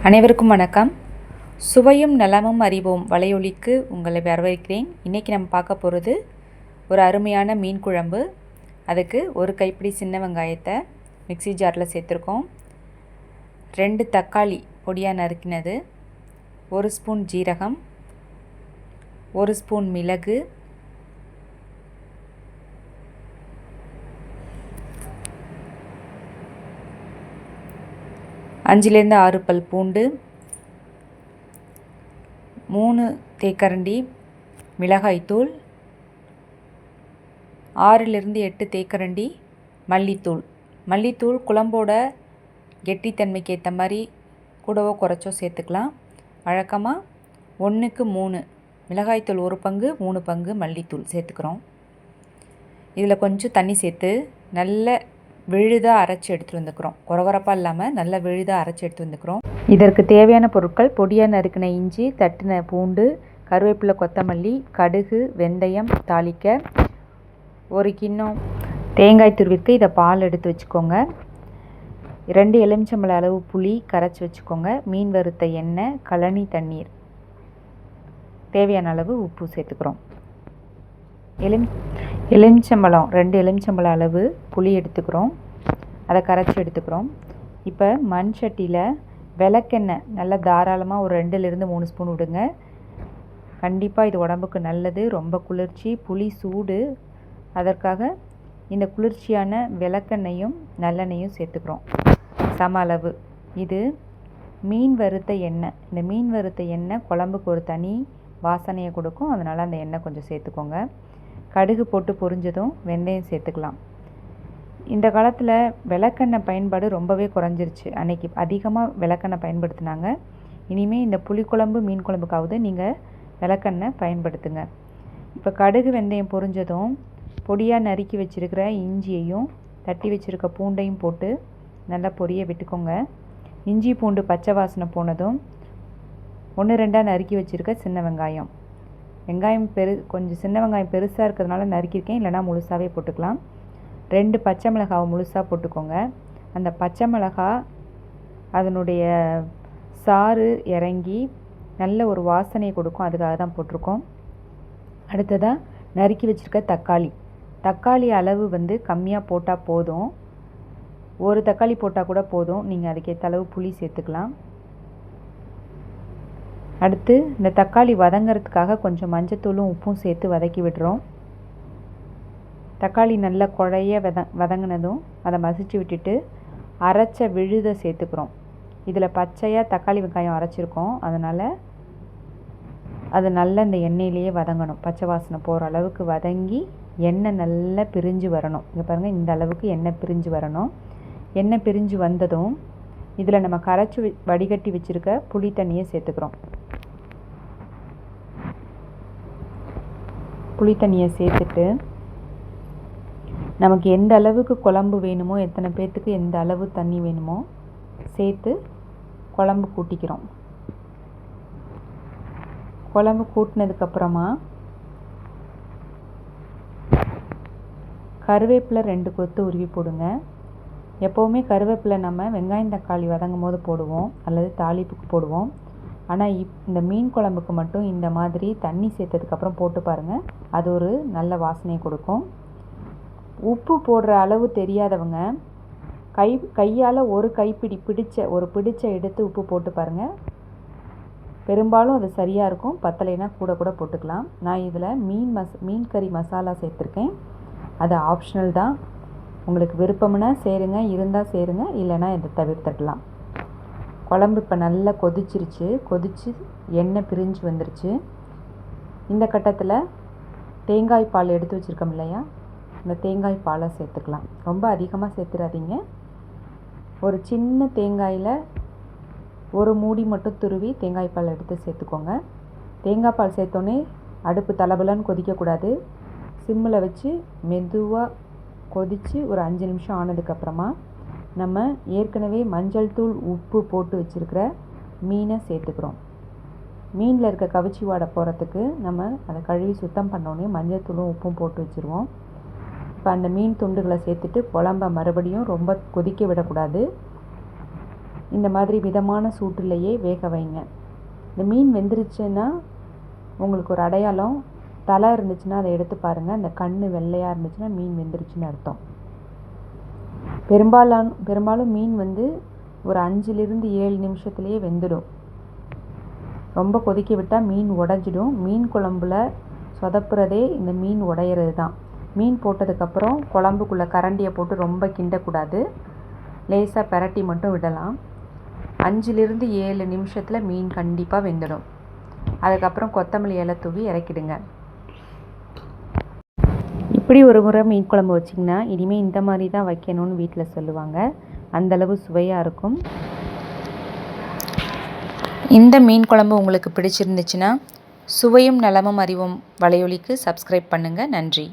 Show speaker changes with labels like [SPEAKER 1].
[SPEAKER 1] அனைவருக்கும் வணக்கம். சுவையும் நலமும் அறிவோம் வலையொலிக்கு உங்களை வரவேற்கிறேன். இன்றைக்கி நம்ம பார்க்க போகிறது ஒரு அருமையான மீன் குழம்பு. அதுக்கு ஒரு கைப்பிடி சின்ன வெங்காயத்தை மிக்ஸி ஜாரில் சேர்த்துருக்கோம். 2 தக்காளி பொடியாக நறுக்கினது, 1 ஸ்பூன் ஜீரகம், 1 ஸ்பூன் மிளகு, 5லேருந்து 6 பல் பூண்டு, 3 தேக்கரண்டி மிளகாய்த்தூள், 6லேருந்து 8 தேக்கரண்டி மல்லித்தூள். மல்லித்தூள் குழம்போட கெட்டித்தன்மைக்கு ஏற்ற மாதிரி கூடவோ குறைச்சோ சேர்த்துக்கலாம். வழக்கமாக 1க்கு 3 மிளகாய்த்தூள் 1 பங்கு, 3 பங்கு மல்லித்தூள் சேர்த்துக்கிறோம். இதில் கொஞ்சம் தண்ணி சேர்த்து நல்ல விழுதாக அரைச்சி எடுத்துகிட்டு வந்துக்கிறோம். கொரகொரப்பாக இல்லாமல் நல்லா விழுதாக அரைச்சி எடுத்து வந்துக்கிறோம். இதற்கு தேவையான பொருட்கள்: பொடியாக நறுக்கின இஞ்சி, தட்டின பூண்டு, கருவேப்பிலை, கொத்தமல்லி, கடுகு, வெந்தயம் தாளிக்க, 1 கிண்ணம் தேங்காய் துருவிற்கு இதை பால் எடுத்து வச்சுக்கோங்க. 2 எலுமிச்சம்பழ அளவு புளி கரைச்சி வச்சுக்கோங்க. மீன் வறுத்த எண்ணெய், கழனி தண்ணீர், தேவையான அளவு உப்பு சேர்த்துக்கிறோம். எலுமிச்சம்பழம் 2 எலுமிச்சம்பழ அளவு புளி எடுத்துக்கிறோம். அதை கரைச்சி எடுத்துக்கிறோம். இப்போ மண் சட்டியில் விளக்கெண்ணெய் நல்லா தாராளமாக ஒரு 2லேருந்து 3 ஸ்பூன் விடுங்க. கண்டிப்பாக இது உடம்புக்கு நல்லது, ரொம்ப குளிர்ச்சி. புளி சூடு, அதற்காக இந்த குளிர்ச்சியான விளக்கெண்ணையும் நல்லெண்ணெயும் சேர்த்துக்கிறோம் சம அளவு. இது மீன் வறுத்த எண்ணெய். இந்த மீன் வறுத்த எண்ணெய் குழம்புக்கு ஒரு தனி வாசனையை கொடுக்கும். அதனால் அந்த எண்ணெய் கொஞ்சம் சேர்த்துக்கோங்க. கடுகு போட்டு பொரிஞ்சதும் வெந்தயம் சேர்த்துக்கலாம். இந்த காலத்தில் விளக்கெண்ணெய் பயன்பாடு ரொம்பவே குறைஞ்சிருச்சு. அன்றைக்கி அதிகமாக விளக்கெண்ணெய் பயன்படுத்தினாங்க. இனிமேல் இந்த புளிக்குழம்பு மீன் குழம்புக்காவது நீங்கள் விளக்கெண்ணெய் பயன்படுத்துங்க. இப்போ கடுகு வெந்தயம் பொரிஞ்சதும் பொடியாக நறுக்கி வச்சுருக்கிற இஞ்சியையும் தட்டி வச்சுருக்க பூண்டையும் போட்டு நல்லா பொரிய விட்டுக்கோங்க. இஞ்சி பூண்டு பச்சை வாசனை போனதும் 1-2 நறுக்கி வச்சுருக்க சின்ன வெங்காயம். வெங்காயம் கொஞ்சம் சின்ன வெங்காயம் பெருசாக இருக்கிறதுனால நறுக்கியிருக்கேன், இல்லைனா முழுசாகவே போட்டுக்கலாம். 2 பச்சை மிளகாவை முழுசாக போட்டுக்கோங்க. அந்த பச்சை மிளகா அதனுடைய சாறு இறங்கி நல்ல ஒரு வாசனையை கொடுக்கும், அதுக்காக தான் போட்டிருக்கோம். அடுத்ததாக நறுக்கி வச்சுருக்க தக்காளி அளவு கம்மியாக போட்டால் போதும். 1 தக்காளி போட்டால் கூட போதும். நீங்கள் அதுக்கேற்ற அளவு புளி சேர்த்துக்கலாம். அடுத்து இந்த தக்காளி வதங்கிறதுக்காக கொஞ்சம் மஞ்சத்தூளும் உப்பும் சேர்த்து வதக்கி விடுறோம். தக்காளி நல்லா குழைய வதங்கினதும் அதை மசிச்சு விட்டுட்டு அரைச்ச விழுதை சேர்த்துக்கிறோம். இதில் பச்சையாக தக்காளி வெங்காயம் அரைச்சிருக்கோம், அதனால் அது நல்லா இந்த எண்ணெயிலேயே வதங்கணும். பச்சை வாசனை போகிற அளவுக்கு வதங்கி எண்ணெய் நல்லா பிரிஞ்சு வரணும். இங்கே பாருங்கள், இந்த அளவுக்கு எண்ணெய் பிரிஞ்சு வரணும். எண்ணெய் பிரிஞ்சு வந்ததும் இதில் நம்ம கரைச்சி வடிகட்டி வச்சுருக்க புளி தண்ணியை சேர்த்துக்கிறோம். புளி தண்ணியை சேர்த்துட்டு நமக்கு எந்த அளவுக்கு குழம்பு வேணுமோ, எத்தனை பேர்த்துக்கு எந்த அளவு தண்ணி வேணுமோ சேர்த்து குழம்பு கூட்டிக்கிறோம். குழம்பு கூட்டினதுக்கப்புறமா கருவேப்பிலை 2 கொத்து உருவி போடுங்க. எப்போவுமே கருவேப்பிலை நம்ம வெங்காயம் தக்காளி வதங்கும் போது போடுவோம், அல்லது தாளிப்புக்கு போடுவோம். ஆனால் இந்த மீன் குழம்புக்கு மட்டும் இந்த மாதிரி தண்ணி சேர்த்ததுக்கப்புறம் போட்டு பாருங்கள், அது ஒரு நல்ல வாசனையை கொடுக்கும். உப்பு போடுற அளவு தெரியாதவங்க கையால் ஒரு கைப்பிடி பிடிச்ச எடுத்து உப்பு போட்டு பாருங்கள். பெரும்பாலும் அது சரியாக இருக்கும். பத்தலைனா கூட போட்டுக்கலாம். நான் இதில் மீன் கறி மசாலா சேர்த்துருக்கேன். அது ஆப்ஷனல் தான். உங்களுக்கு விருப்பம்னா சேருங்க, இருந்தால் சேருங்க, இல்லைனா இதை தவிர்த்துடலாம். குழம்பு இப்போ நல்லா கொதிச்சு எண்ணெய் பிரிஞ்சு வந்துருச்சு. இந்த கட்டத்தில் தேங்காய் பால் எடுத்து வச்சுருக்கோம் இல்லையா, இந்த தேங்காய் பாலை சேர்த்துக்கலாம். ரொம்ப அதிகமாக சேர்த்துடாதீங்க. ஒரு சின்ன தேங்காயில் 1 மூடி மட்டும் துருவி தேங்காய் பால் எடுத்து சேர்த்துக்கோங்க. தேங்காய் பால் சேர்த்தோன்னே அடுப்பு தளபலன்னு கொதிக்கக்கூடாது. சிம்மில் வச்சு மெதுவாக கொதித்து ஒரு 5 நிமிஷம் ஆனதுக்கப்புறமா நம்ம ஏற்கனவே மஞ்சள் தூள் உப்பு போட்டு வச்சுருக்கிற மீனை சேர்த்துக்கிறோம். மீனில் இருக்க கவிச்சி வாடை போகிறதுக்கு நம்ம அதை கழுவி சுத்தம் பண்ணோன்னே மஞ்சள் தூளும் உப்பும் போட்டு வச்சுருவோம். இப்போ அந்த மீன் துண்டுகளை சேர்த்துட்டு குழம்ப மறுபடியும் ரொம்ப கொதிக்க விடக்கூடாது. இந்த மாதிரி மிதமான சூட்டுலேயே வேக வைங்க. இந்த மீன் வெந்துருச்சுன்னா உங்களுக்கு ஒரு அடையாளம். தலை இருந்துச்சுன்னா அதை எடுத்து பாருங்கள். அந்த கண் வெள்ளையாக இருந்துச்சுன்னா மீன் வெந்துருச்சுன்னு அர்த்தம். பெரும்பாலும் மீன் ஒரு 5-7 நிமிஷத்துலேயே வெந்துடும். ரொம்ப கொதிக்க விட்டால் மீன் உடஞ்சிடும். மீன் குழம்புல சொதப்புறதே இந்த மீன் உடையிறது தான். மீன் போட்டதுக்கப்புறம் குழம்புக்குள்ளே கரண்டியை போட்டு ரொம்ப கிண்டக்கூடாது. லேசாக பெரட்டி மட்டும் விடலாம். 5-7 நிமிஷத்தில் மீன் கண்டிப்பாக வெந்துடும். அதுக்கப்புறம் கொத்தமல்லி இலை தூவி இறக்கிடுங்க. இப்படி ஒரு முறை மீன் குழம்பு வச்சிங்கன்னா இனிமேல் இந்த மாதிரி தான் வைக்கணும்னு வீட்டில் சொல்லுவாங்க. அந்தளவு சுவையாக இருக்கும். இந்த மீன் குழம்பு உங்களுக்கு பிடிச்சிருந்துச்சுன்னா சுவையும் நலமும் அறிவும் வலையொலிக்கு சப்ஸ்கிரைப் பண்ணுங்கள். நன்றி.